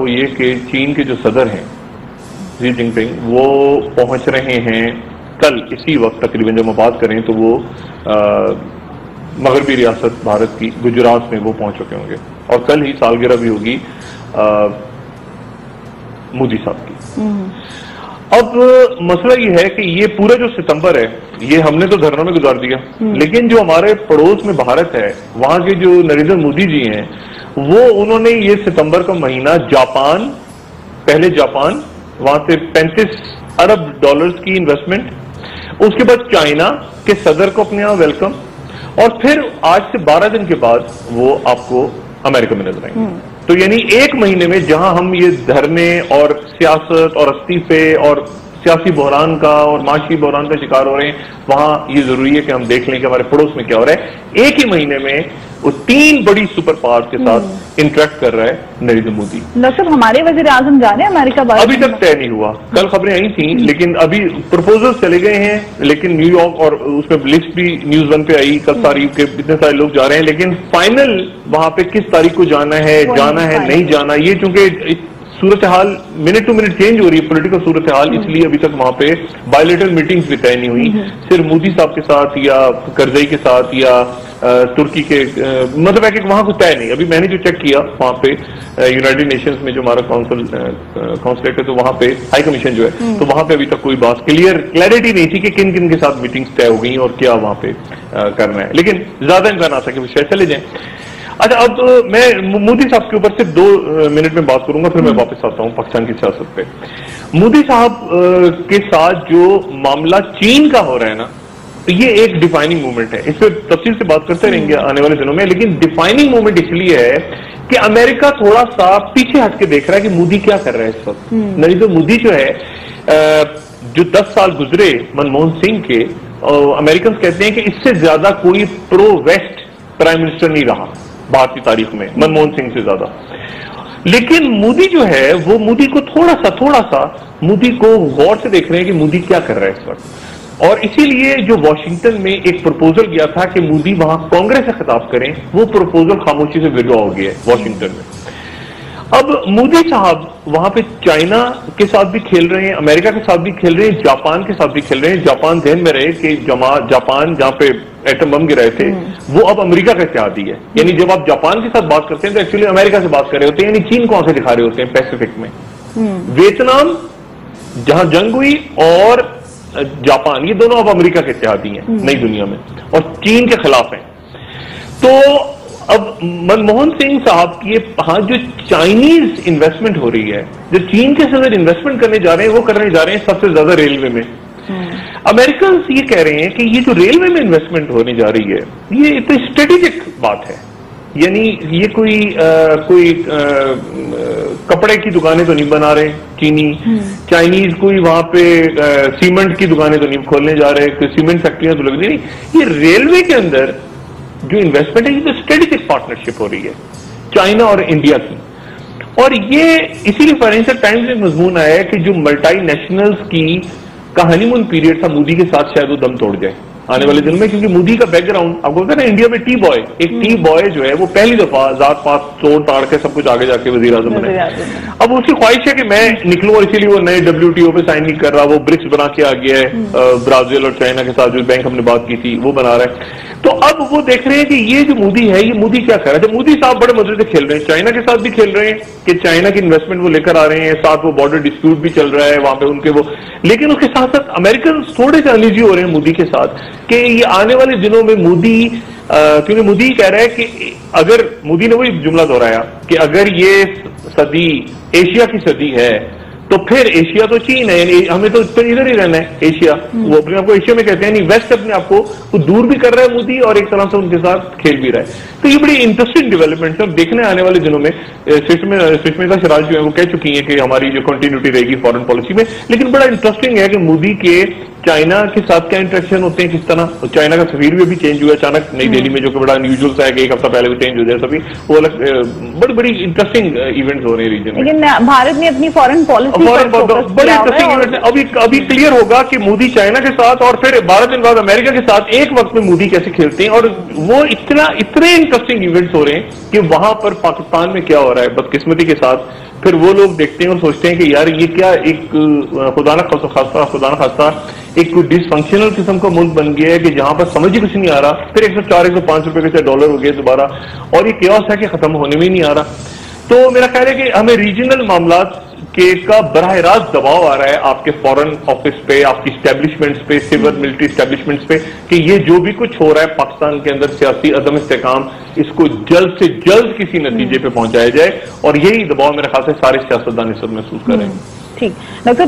वो ये कि चीन के जो सदर हैं शी जिनपिंग, वो पहुंच रहे हैं कल इसी वक्त तकरीबन, जब हम बात करें तो वो मगरबी रियासत भारत की गुजरात में वो पहुंच चुके होंगे और कल ही सालगिरह भी होगी मोदी साहब की। अब मसला ये है कि ये पूरा जो सितंबर है ये हमने तो धरनों में गुजार दिया, लेकिन जो हमारे पड़ोस में भारत है वहां के जो नरेंद्र मोदी जी हैं वो उन्होंने ये सितंबर का महीना जापान, पहले जापान, वहां से 35 अरब डॉलर्स की इन्वेस्टमेंट, उसके बाद चाइना के सदर को अपने यहां वेलकम, और फिर आज से 12 दिन के बाद वो आपको अमेरिका में नजर आएंगे। तो यानी एक महीने में जहां हम ये धरने और सियासत और इस्तीफे और सियासी बहरान का और माशी बहरान का शिकार हो रहे हैं, वहां ये जरूरी है कि हम देख लें कि हमारे पड़ोस में क्या हो रहा है। एक ही महीने में वो 3 बड़ी सुपर पावर्स के साथ इंटरेक्ट कर रहा है नरेंद्र मोदी। डॉक्टर, हमारे वजीर आजम जा रहे हैं अमेरिका? अभी तक तय नहीं हुआ, कल खबरें आई थी, लेकिन अभी प्रपोजल चले गए हैं, लेकिन न्यूयॉर्क और उसमें लिस्ट भी न्यूज 1 पे आई कल तारीख के, इतने सारे लोग जा रहे हैं, लेकिन फाइनल वहां पे किस तारीख को जाना है नहीं जाना, ये चूंकि सूरत हाल मिनट टू मिनट चेंज हो रही है, पॉलिटिकल सूरत हाल, इसलिए अभी तक वहां पे बायलेटरल मीटिंग्स भी तय नहीं हुई। सिर्फ मोदी साहब के साथ या करजई के साथ या तुर्की के, मतलब है कि वहां कुछ तय नहीं। अभी मैंने जो चेक किया वहां पे यूनाइटेड नेशंस में जो हमारा काउंसलेट है, तो वहां पे हाई कमीशन जो है, तो वहां पे अभी तक कोई बात क्लैरिटी नहीं थी कि किन किन के साथ मीटिंग्स तय हो गई और क्या वहां पे करना है, लेकिन ज्यादा इम्कान आता है कि शायद चले जाए। अच्छा, अब मैं मोदी साहब के ऊपर सिर्फ 2 मिनट में बात करूंगा, फिर मैं वापस आता हूं पाकिस्तान की सियासत पे। मोदी साहब के साथ जो मामला चीन का हो रहा है ना, तो ये एक डिफाइनिंग मूवमेंट है। इस पर तफसील से बात करते रहेंगे आने वाले दिनों में, लेकिन डिफाइनिंग मूवमेंट इसलिए है कि अमेरिका थोड़ा सा पीछे हट के देख रहा है कि मोदी क्या कर रहा है इस वक्त। नरेंद्र मोदी जो है, जो 10 साल गुजरे मनमोहन सिंह के, अमेरिकन कहते हैं कि इससे ज्यादा कोई प्रो वेस्ट प्राइम मिनिस्टर नहीं रहा भारतीय तारीख में, मनमोहन सिंह से ज्यादा। लेकिन मोदी जो है वो मोदी को थोड़ा सा मोदी को गौर से देख रहे हैं कि मोदी क्या कर रहा है इस वक्त, और इसीलिए जो वॉशिंगटन में एक प्रपोजल गया था कि मोदी वहां कांग्रेस से खिताब करें, वो प्रपोजल खामोशी से विड्रॉ हो गया है वॉशिंगटन में। अब मोदी साहब वहां पे चाइना के साथ भी खेल रहे हैं, अमेरिका के साथ भी खेल रहे हैं, जापान के साथ भी खेल रहे हैं। जापान ध्यान में रहे कि जापान जहां पे एटम बम गिराए थे वो अब अमेरिका का इत्तेहादी है, यानी जब आप जापान के साथ बात करते हैं तो एक्चुअली अमेरिका से बात कर रहे होते हैं, यानी चीन को आंखें दिखा रहे होते हैं पैसिफिक में। वियतनाम जहां जंग हुई और जापान, ये दोनों अब अमेरिका के इत्तेहादी हैं नई दुनिया में और चीन के खिलाफ हैं। तो अब मनमोहन सिंह साहब की हाँ, जो चाइनीज इन्वेस्टमेंट हो रही है, जो चीन के साथ इन्वेस्टमेंट करने जा रहे हैं, वो करने जा रहे हैं सबसे ज्यादा रेलवे में। अमेरिकन ये कह रहे हैं कि ये जो रेलवे में इन्वेस्टमेंट होने जा रही है, ये इतनी स्ट्रेटेजिक बात है, यानी ये कोई कपड़े की दुकानें तो नहीं बना रहे चीनी, चाइनीज कोई वहां पे सीमेंट की दुकानें तो नहीं खोलने जा रहे, सीमेंट फैक्ट्रियां तो लग नहीं, ये रेलवे के अंदर जो इन्वेस्टमेंट है ये तो स्ट्रेटेजिक पार्टनरशिप हो रही है चाइना और इंडिया की। और ये इसीलिए फाइनेंशियल टाइम्स में मजमून आया है कि जो मल्टी नेशनल्स की का हनीमून पीरियड था मोदी के साथ, शायद वो दम तोड़ जाए आने वाले दिनों में, क्योंकि मोदी का बैकग्राउंड आपको पता है ना, इंडिया में टी बॉय, एक टी बॉय जो है वो पहली दफा जात पात तोड़ ताड़ के सब कुछ आगे जाके वजीर आजम बने। अब उसकी ख्वाहिश है कि मैं निकलूं, और इसीलिए वो नए WTO पे साइन नहीं कर रहा, वो ब्रिक्स बना के आ गया है, ब्राजील और चाइना के साथ जो बैंक हमने बात की थी वो बना रहा है। तो अब वो देख रहे हैं कि ये जो मोदी है, ये मोदी क्या कर रहा है। तो मोदी साहब बड़े मजे से खेल रहे हैं, चाइना के साथ भी खेल रहे हैं कि चाइना की इन्वेस्टमेंट वो लेकर आ रहे हैं, साथ वो बॉर्डर डिस्प्यूट भी चल रहा है वहां पे उनके वो, लेकिन उसके साथ साथ अमेरिकन थोड़े से अनईजी हो रहे हैं मोदी के साथ कि ये आने वाले दिनों में मोदी, क्योंकि मोदी कह रहा है कि अगर मोदी ने वही जुमला दोहराया कि अगर ये सदी एशिया की सदी है तो फिर एशिया तो चीन है, यानी हमें तो इधर ही रहना है एशिया। वो अपने आपको एशिया में कहते हैं, नहीं वेस्ट अपने आपको वो दूर भी कर रहा है मोदी और एक तरह से उनके साथ खेल भी रहा है। तो ये बड़ी इंटरेस्टिंग डेवलपमेंट है, देखने आने वाले दिनों में। सुषमा स्वराज जो है वो कह चुकी है कि हमारी जो कंटिन्यूटी रहेगी फॉरेन पॉलिसी में, लेकिन बड़ा इंटरेस्टिंग है कि मोदी के चाइना के साथ क्या इंटरेक्शन होते हैं, किस तरह। चाइना का सफीर भी अभी चेंज हुआ अचानक नई दिल्ली में, जो कि बड़ा अनयूजुअल सा है कि एक हफ्ता पहले भी चेंज हो जाए सभी, वो अलग बड़ी बड़ी इंटरेस्टिंग इवेंट्स हो रहे हैं रीजन में। लेकिन भारत ने अपनी फॉरेन पॉलिसी बड़े इंटरेस्टिंग इवेंट है। अभी क्लियर होगा कि मोदी चाइना के साथ और फिर 12 दिन बाद अमेरिका के साथ एक वक्त में मोदी कैसे खेलते हैं, और वो इतने इंटरेस्टिंग इवेंट्स हो रहे हैं कि वहां पर पाकिस्तान में क्या हो रहा है बदकिस्मती के साथ, फिर वो लोग देखते हैं और सोचते हैं कि यार ये क्या एक खुदा ना खासा एक डिसफंक्शनल किस्म का मुल्क बन गया है कि जहां पर समझ ही कुछ नहीं आ रहा। फिर 104 105 रुपए के डॉलर हो गए दोबारा, और ये केओस है कि खत्म होने में ही नहीं आ रहा। तो मेरा ख्याल है कि हमें रीजनल मामला के का बराह रास्त दबाव आ रहा है आपके फॉरेन ऑफिस पे, आपकी स्टैब्लिशमेंट्स पे, सिविल मिलिट्री स्टैब्लिशमेंट्स पे, कि ये जो भी कुछ हो रहा है पाकिस्तान के अंदर सियासी अदम इस्तेकाम, इसको जल्द से जल्द किसी नतीजे पे पहुंचाया जाए। और यही दबाव मेरे ख्याल से सारे सियासतदान इस वक्त महसूस कर रहे हैं। ठीक डॉक्टर